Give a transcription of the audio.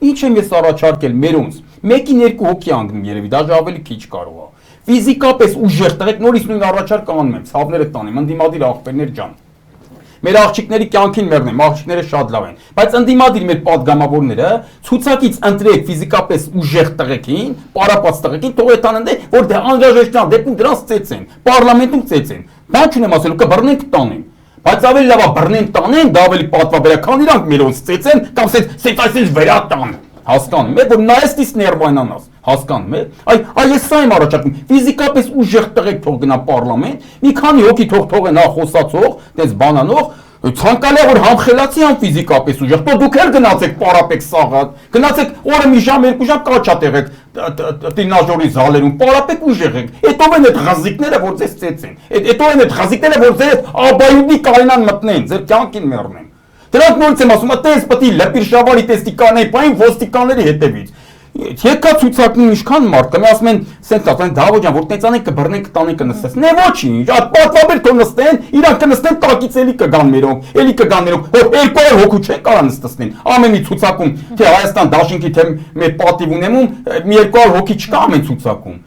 Ինչ եմ ես առաջարկել մերոնց։ Մեկին երկու հոգի անգնում երևի, դաժե ավելի քիչ կարող է։ Ֆիզիկապես ուժեղ տղեկ նորից նույն առաջարկը անում եմ, ցավները տանեմ, ընդդիմադիր աղբերներ ջան։ Մեր աղջիկների կյանքին մեռնեմ, աղջիկները շատ լավ են, բայց ընդդիմադիր մեր падգամավորները ցուցակից ընտրեք ֆիզիկապես ուժեղ տղեկին, պարապած տղեկին, թող այդանեն, որ դե անհրաժեշտան դեպքում դրանց ծեծեն, պարլամենտում ծեծեն։ Բան չունեմ ասելու, կբռնենք տանեմ։ Բայց ավելի լավ է բռնեն տանեն, դա ավելի պատվաբերական, քան իրանք մերոնց ծեծեն կամ այսպես վրա տան։ Հասկանում եք, որ նայեստից ներվայնանաս, հասկանում եք։ Այ ես սա եմ առաջարկում, ֆիզիկապես ուժեղ տղեկ թող գնա պարլամենտ, մի քանի հոգի թողեն հա խոսացող, տես բանանող, ցանկալի է որ համխելացի ան ֆիզիկապես ուժեղ, то դուք էլ գնացեք պարապեք սաղատ, գնացեք օրը մի ժամ, երկու ժամ կաչա տեղեք տնաժորի զալերում, պարապեք ուժեղ եք, հետո են այդ ղազիկները որ ձեզ ծեծեն, հետո են այդ ղազիկները որ ձեզ աբայուդի կայնան մտնեն, ձեր կյանքին մեռնեն։ Դրանք նորից եմ ասում, տես պետք է լպիրշավարի տեստիկաների պայն ոստիկանների հետևից։ Եկա ցուցակն ինչքան մարդ կա, ասում են, սենց ասեն, դավո ջան, որ տենցանենք կբռնենք տանենք կնստես։ Նե ոչինչ, այդ պատվաբեր թող նստեն, իրանք կնստեն տակից էլի կգան մերոնք, էլի կգան մերոնք, որ երկու օր հոգու չեն կարա նստեցնեն։ Ամեն մի ցուցակում, թե Հայաստան դաշինքի թե մեր պատիվ ունեմում, մի երկու օր հոգի չկա ամեն ցուցակում։